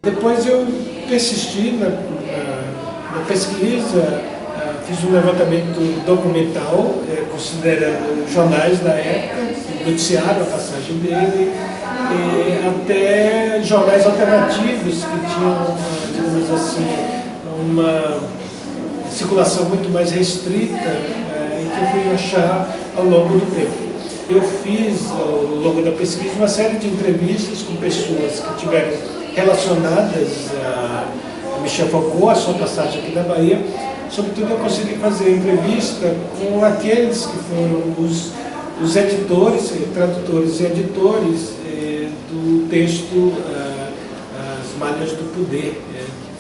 Depois eu persisti na pesquisa, fiz um levantamento documental, considerando jornais da época, noticiaram a passagem dele, até jornais alternativos que tinham, digamos assim, uma circulação muito mais restrita, e que eu fui achar ao longo do tempo. Eu fiz, ao longo da pesquisa, uma série de entrevistas com pessoas que tiveram relacionadas a Michel Foucault, a sua passagem aqui na Bahia. Sobretudo eu consegui fazer entrevista com aqueles que foram os editores, tradutores e editores do texto As Malhas do Poder.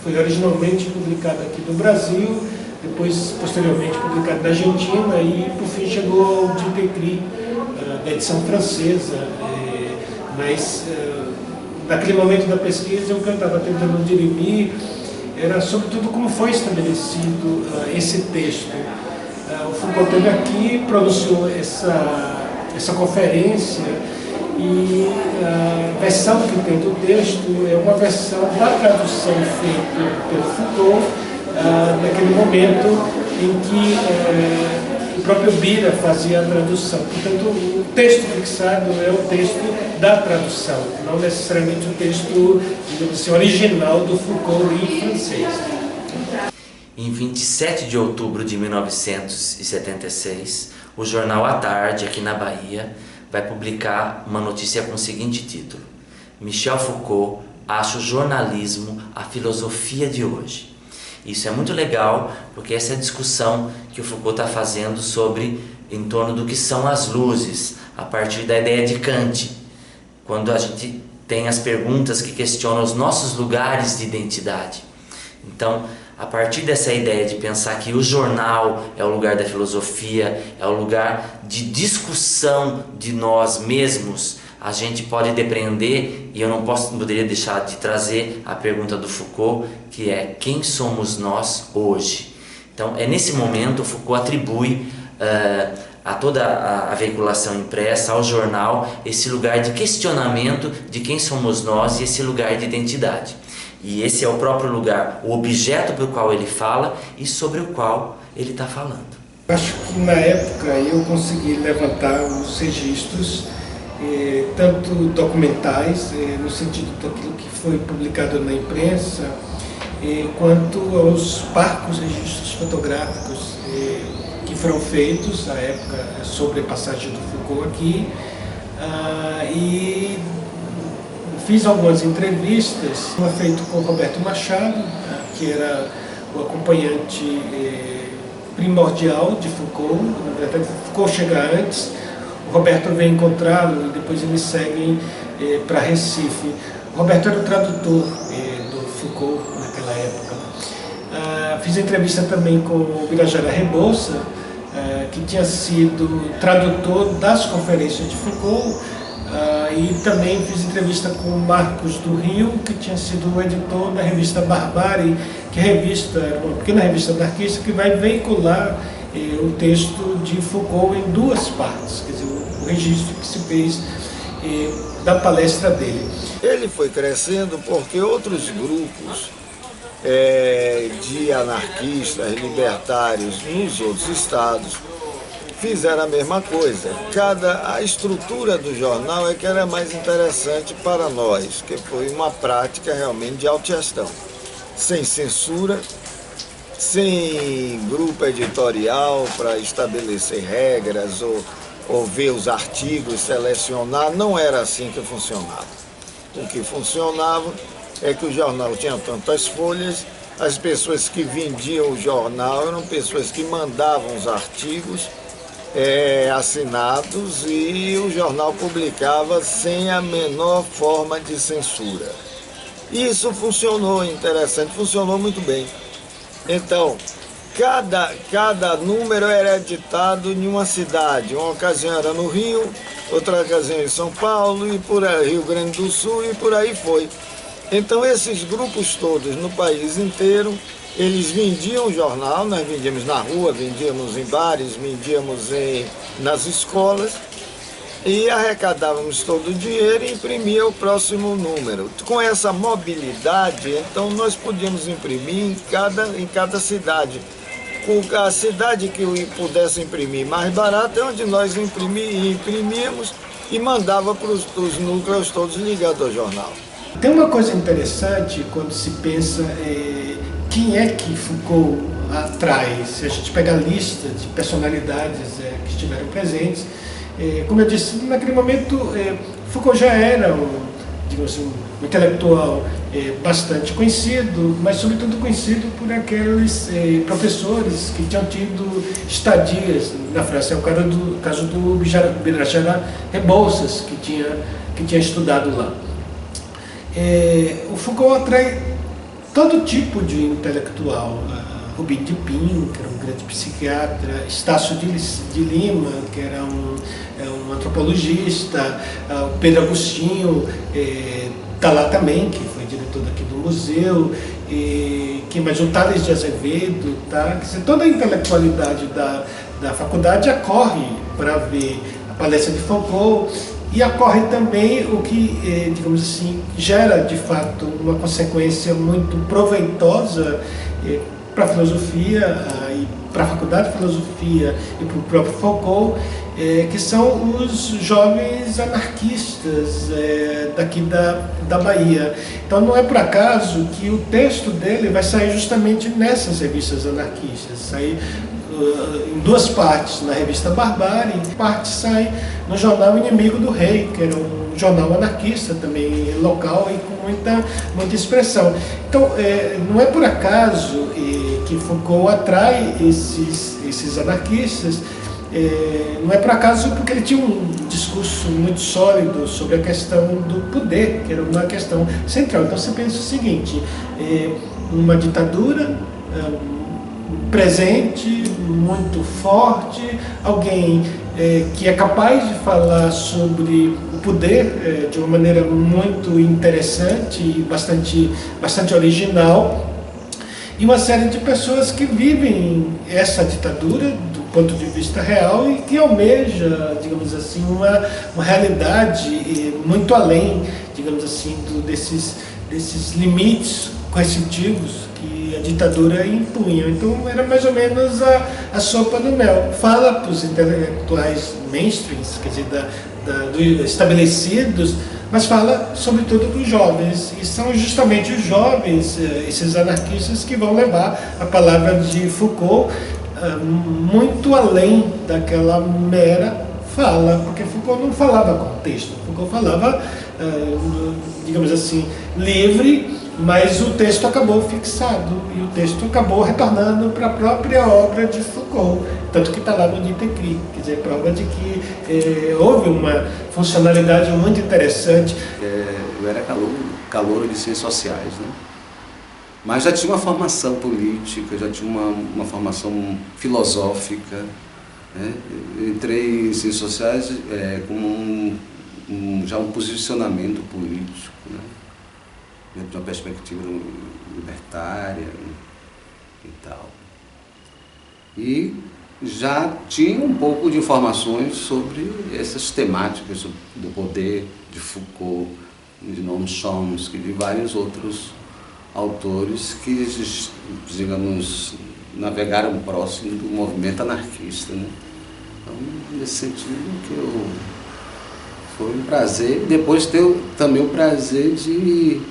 Foi originalmente publicado aqui no Brasil, depois posteriormente publicado na Argentina e por fim chegou ao Dupécry, da edição francesa, mas naquele momento da pesquisa o que eu estava tentando dirimir era sobretudo como foi estabelecido esse texto. O Foucault esteve aqui, pronunciou essa conferência e a versão que tem do texto é uma versão da tradução feita pelo Foucault naquele momento em que o próprio Bira fazia a tradução. Portanto, o texto fixado é o texto da tradução, não necessariamente o texto, digamos assim, original do Foucault em francês. Em 27 de outubro de 1976, o jornal A Tarde, aqui na Bahia, vai publicar uma notícia com o seguinte título: Michel Foucault acha o jornalismo a filosofia de hoje. Isso é muito legal, porque essa é a discussão que o Foucault está fazendo em torno do que são as luzes, a partir da ideia de Kant, quando a gente tem as perguntas que questionam os nossos lugares de identidade. Então, a partir dessa ideia de pensar que o jornal é o lugar da filosofia, é o lugar de discussão de nós mesmos, a gente pode depreender, e eu não poderia deixar de trazer a pergunta do Foucault, que é: quem somos nós hoje? Então, é nesse momento Foucault atribui a toda a veiculação impressa, ao jornal, esse lugar de questionamento de quem somos nós e esse lugar de identidade. E esse é o próprio lugar, o objeto pelo qual ele fala e sobre o qual ele está falando. Acho que na época eu consegui levantar os registros, tanto documentais, no sentido daquilo que foi publicado na imprensa, quanto aos parcos registros fotográficos que foram feitos na época sobre a passagem do Foucault aqui, e fiz algumas entrevistas, uma feita com o Roberto Machado, que era o acompanhante primordial de Foucault. Na verdade, Foucault chega antes, o Roberto vem encontrá-lo e depois eles seguem para Recife. O Roberto era o tradutor do Foucault naquela época. Fiz entrevista também com o Birajara Rebouça, que tinha sido tradutor das conferências de Foucault, e também fiz entrevista com o Marcos do Rio, que tinha sido o editor da revista Barbárie, que é uma pequena revista anarquista que vai veicular o texto de Foucault em duas partes, quer dizer, o registro que se fez da palestra dele. Ele foi crescendo porque outros grupos de anarquistas, libertários nos outros estados fizeram a mesma coisa. A estrutura do jornal é que era mais interessante para nós, que foi uma prática realmente de autogestão, sem censura, sem grupo editorial para estabelecer regras ou ver os artigos, selecionar. Não era assim que funcionava. O que funcionava é que o jornal tinha tantas folhas, as pessoas que vendiam o jornal eram pessoas que mandavam os artigos assinados, e o jornal publicava sem a menor forma de censura. Isso funcionou, interessante, funcionou muito bem. Então, cada número era editado em uma cidade. Uma ocasião era no Rio, outra ocasião em São Paulo, e por aí, Rio Grande do Sul, e por aí foi. Então esses grupos todos no país inteiro, eles vendiam o jornal, nós vendíamos na rua, vendíamos em bares, vendíamos nas escolas, e arrecadávamos todo o dinheiro e imprimia o próximo número. Com essa mobilidade, então nós podíamos imprimir em cada cidade. A cidade que pudesse imprimir mais barato é onde nós imprimíamos e mandava para os núcleos todos ligados ao jornal. Tem uma coisa interessante quando se pensa quem é que Foucault atrai. Se a gente pega a lista de personalidades que estiveram presentes, como eu disse, naquele momento Foucault já era digamos assim, um intelectual bastante conhecido, mas sobretudo conhecido por aqueles professores que tinham tido estadias na França. É o caso do Birajara Rebouças, que tinha estudado lá. O Foucault atrai todo tipo de intelectual. Rubem de Pinho, que era um grande psiquiatra, Estácio de Lima, que era um antropologista, o Pedro Agostinho está lá também, que foi diretor daqui do museu, que mais o Tales de Azevedo, tá? Quer dizer, toda a intelectualidade da faculdade acorre para ver a palestra de Foucault. E ocorre também o que, digamos assim, gera de fato uma consequência muito proveitosa para a filosofia e para a faculdade de filosofia e para o próprio Foucault, que são os jovens anarquistas daqui da Bahia. Então não é por acaso que o texto dele vai sair justamente nessas revistas anarquistas, sair em duas partes, na revista Barbárie, e parte sai no jornal Inimigo do Rei, que era um jornal anarquista também local e com muita expressão. Então não é por acaso que Foucault atrai esses anarquistas, não é por acaso porque ele tinha um discurso muito sólido sobre a questão do poder, que era uma questão central. Então você pensa o seguinte, uma ditadura presente, muito forte, alguém que é capaz de falar sobre o poder de uma maneira muito interessante e bastante original, e uma série de pessoas que vivem essa ditadura do ponto de vista real e que almeja, digamos assim, uma realidade muito além, digamos assim, desses limites coercitivos que a ditadura impunha. Então era mais ou menos a sopa do mel. Fala para os intelectuais mainstreams, quer dizer, dos estabelecidos, mas fala sobretudo dos jovens, e são justamente os jovens, esses anarquistas, que vão levar a palavra de Foucault muito além daquela mera fala, porque Foucault não falava com texto, Foucault falava, digamos assim, livre, mas o texto acabou fixado e o texto acabou retornando para a própria obra de Foucault, tanto que está lá no Dite Écrit, quer dizer, prova de que houve uma funcionalidade muito interessante. Eu era calouro de ciências sociais, né? Mas já tinha uma formação política, já tinha uma formação filosófica, né? Eu entrei em ciências sociais com já um posicionamento político, né? Dentro de uma perspectiva libertária e tal. E já tinha um pouco de informações sobre essas temáticas do poder de Foucault, de Noam Chomsky, de vários outros autores que, digamos, navegaram próximo do movimento anarquista, né? Então, nesse sentido, foi um prazer. Depois ter também o prazer de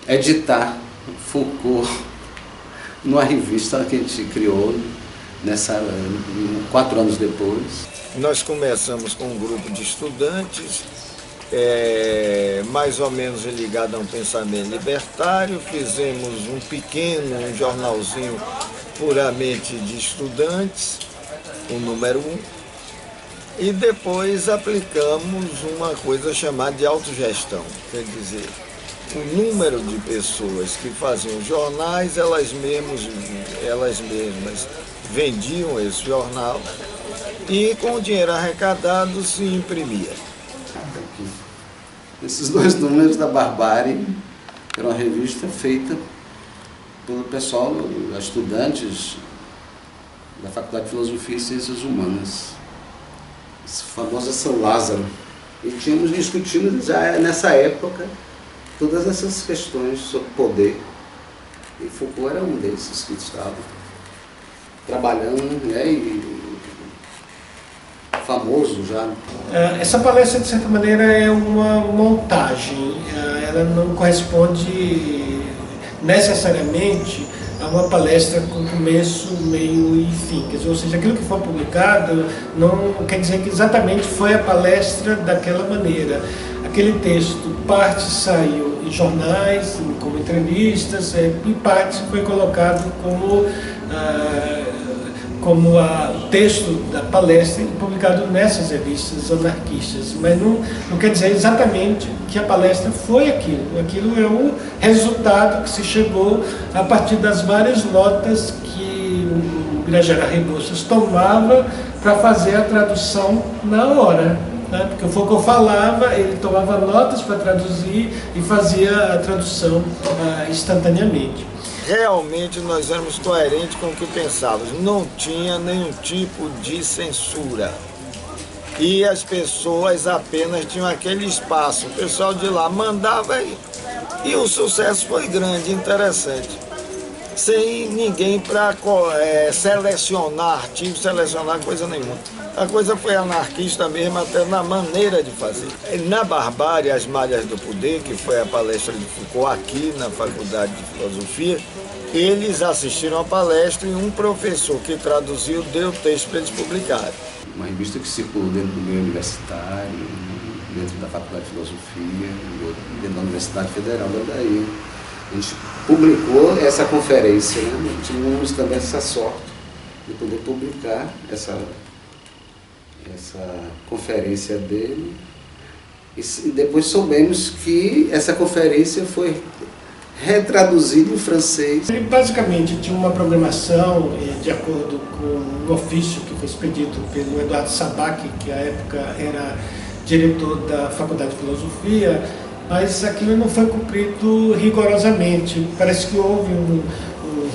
editar Foucault numa revista que a gente criou 4 anos depois. Nós começamos com um grupo de estudantes, mais ou menos ligado a um pensamento libertário, fizemos um jornalzinho puramente de estudantes, o número 1, e depois aplicamos uma coisa chamada de autogestão, quer dizer, o número de pessoas que faziam jornais, elas mesmas vendiam esse jornal e com o dinheiro arrecadado se imprimia. Esses 2 números da Barbárie Era uma revista feita pelo pessoal, estudantes da Faculdade de Filosofia e Ciências Humanas, essa famosa São Lázaro. E tínhamos discutindo já nessa época todas essas questões sobre poder. E Foucault era um desses que estava trabalhando, né, e famoso já. Essa palestra, de certa maneira, é uma montagem. Ela não corresponde necessariamente a uma palestra com começo, meio e fim. Quer dizer, ou seja, aquilo que foi publicado não quer dizer que exatamente foi a palestra daquela maneira. Aquele texto, parte saiu em jornais, como entrevistas, e parte foi colocado como o texto da palestra publicado nessas revistas anarquistas, mas não quer dizer exatamente que a palestra foi aquilo. Aquilo é o resultado que se chegou a partir das várias notas que o Birajara Rebouças tomava para fazer a tradução na hora. Porque o Foucault falava, ele tomava notas para traduzir e fazia a tradução instantaneamente. Realmente nós éramos coerentes com o que pensávamos. Não tinha nenhum tipo de censura. E as pessoas apenas tinham aquele espaço. O pessoal de lá mandava e o sucesso foi grande, interessante. Sem ninguém para selecionar artigos, selecionar coisa nenhuma. A coisa foi anarquista mesmo, até na maneira de fazer. Na Barbárie, as Malhas do Poder, que foi a palestra de Foucault aqui na Faculdade de Filosofia, eles assistiram a palestra e um professor que traduziu deu o texto para eles publicarem. Uma revista que circulou dentro do meio universitário, dentro da Faculdade de Filosofia, dentro da Universidade Federal da Bahia. A gente publicou essa conferência, né? Tivemos também essa sorte de poder publicar essa conferência dele, e depois soubemos que essa conferência foi retraduzida em francês. Ele basicamente tinha uma programação de acordo com um ofício que foi expedido pelo Eduardo Sabac, que à época era diretor da Faculdade de Filosofia, mas aquilo não foi cumprido rigorosamente. Parece que houve um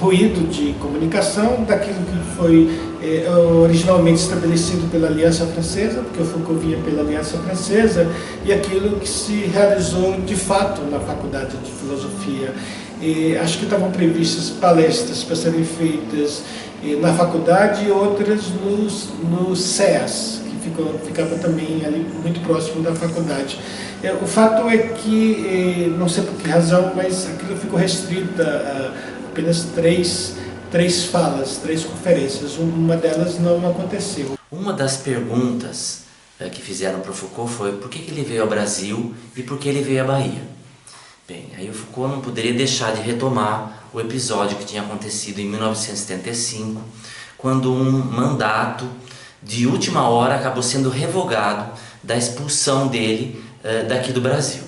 ruído de comunicação daquilo que foi originalmente estabelecido pela Aliança Francesa, porque o Foucault vinha pela Aliança Francesa, e aquilo que se realizou de fato na Faculdade de Filosofia. Acho que estavam previstas palestras para serem feitas na faculdade e outras nos CEAS, que ficava também ali muito próximo da faculdade. O fato é que, não sei por que razão, mas aquilo ficou restrito a apenas três falas, 3 conferências. Uma delas não aconteceu. Uma das perguntas que fizeram para o Foucault foi por que ele veio ao Brasil e por que ele veio à Bahia. Bem, aí o Foucault não poderia deixar de retomar o episódio que tinha acontecido em 1975, quando um mandato de última hora acabou sendo revogado da expulsão dele daqui do Brasil.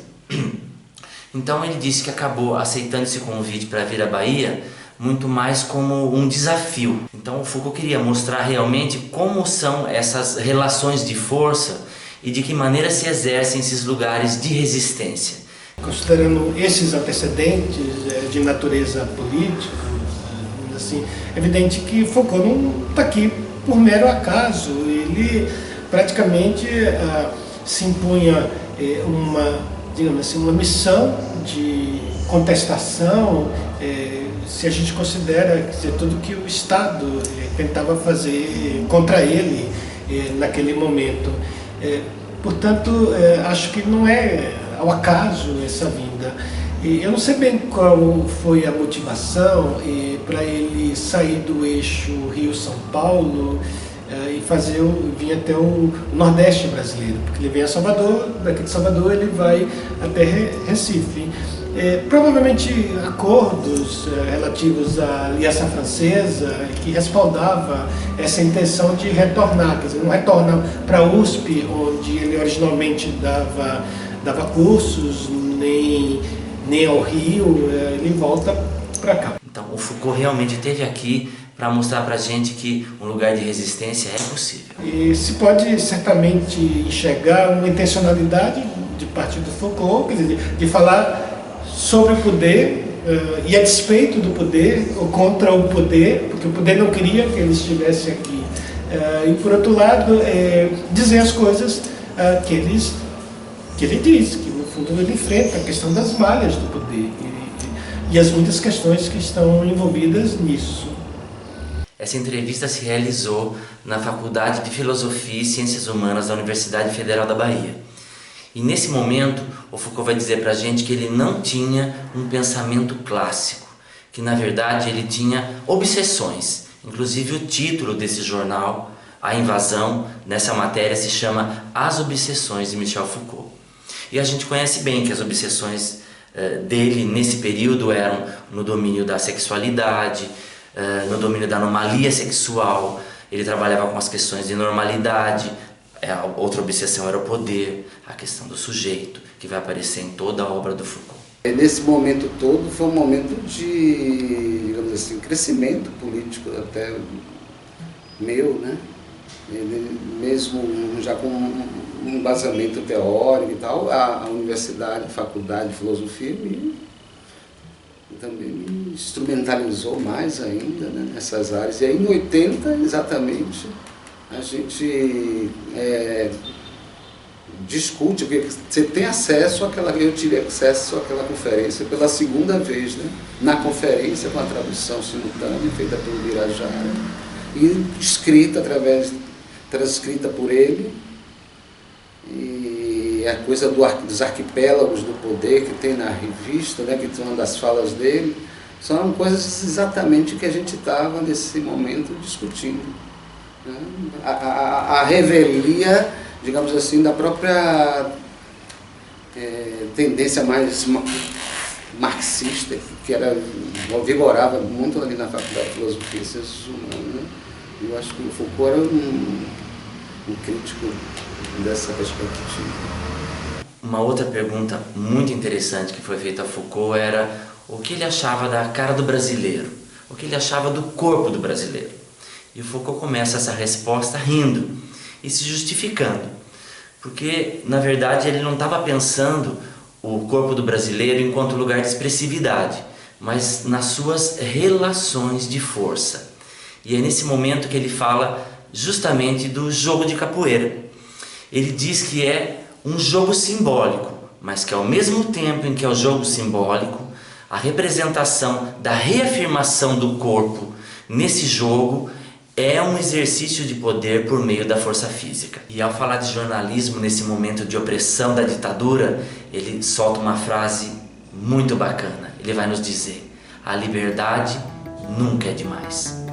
Então ele disse que acabou aceitando esse convite para vir à Bahia muito mais como um desafio. Então o Foucault queria mostrar realmente como são essas relações de força e de que maneira se exercem esses lugares de resistência. Considerando esses antecedentes de natureza política, assim, é evidente que Foucault não está aqui por mero acaso. Ele praticamente se impunha uma missão de contestação, se a gente considera tudo que o Estado tentava fazer contra ele naquele momento. Portanto, acho que não é ao acaso essa vinda. Eu não sei bem qual foi a motivação para ele sair do eixo Rio-São Paulo e vir até o Nordeste brasileiro, porque ele vem a Salvador, daqui de Salvador ele vai até Recife. Provavelmente acordos relativos à Aliança Francesa que respaldava essa intenção de retornar, quer dizer, não retorna para a USP, onde ele originalmente dava cursos, nem ao Rio, ele volta para cá. Então o Foucault realmente esteve aqui para mostrar para a gente que um lugar de resistência é possível. E se pode certamente enxergar uma intencionalidade de parte do Foucault, quer dizer, de falar sobre o poder e a despeito do poder, ou contra o poder, porque o poder não queria que ele estivesse aqui. E por outro lado, dizer as coisas que ele diz, que no fundo ele enfrenta a questão das malhas do poder e as muitas questões que estão envolvidas nisso. Essa entrevista se realizou na Faculdade de Filosofia e Ciências Humanas da Universidade Federal da Bahia. E nesse momento, o Foucault vai dizer para a gente que ele não tinha um pensamento clássico, que na verdade ele tinha obsessões. Inclusive o título desse jornal, A Invasão, nessa matéria se chama As Obsessões de Michel Foucault. E a gente conhece bem que as obsessões dele nesse período eram no domínio da sexualidade, no domínio da anomalia sexual. Ele trabalhava com as questões de normalidade. Outra obsessão era o poder, a questão do sujeito, que vai aparecer em toda a obra do Foucault. Nesse momento todo foi um momento de, digamos assim, crescimento político até meu, né? Ele, mesmo já com um embasamento teórico e tal, a universidade, a faculdade de filosofia também me instrumentalizou mais ainda, né, nessas áreas. E aí em 80, exatamente, a gente discute, porque você tem acesso àquela, eu tive acesso àquela conferência pela segunda vez, né, na conferência com a tradução simultânea feita pelo Birajara e transcrita por ele, e a coisa dos arquipélagos do poder que tem na revista, né, que são uma das falas dele, são coisas exatamente que a gente estava nesse momento discutindo, né? A revelia, digamos assim, da própria tendência mais marxista, que vigorava muito ali na Faculdade de Filosofia e Ciências Humanas, né? Eu acho que o Foucault era um crítico dessa perspectiva. Uma outra pergunta muito interessante que foi feita a Foucault era o que ele achava da cara do brasileiro, o que ele achava do corpo do brasileiro. E o Foucault começa essa resposta rindo e se justificando, porque na verdade ele não estava pensando o corpo do brasileiro enquanto lugar de expressividade, mas nas suas relações de força. E é nesse momento que ele fala justamente do jogo de capoeira. Ele diz que é um jogo simbólico, mas que ao mesmo tempo em que é o jogo simbólico, a representação da reafirmação do corpo nesse jogo é um exercício de poder por meio da força física. E ao falar de jornalismo nesse momento de opressão da ditadura, ele solta uma frase muito bacana. Ele vai nos dizer: a liberdade nunca é demais.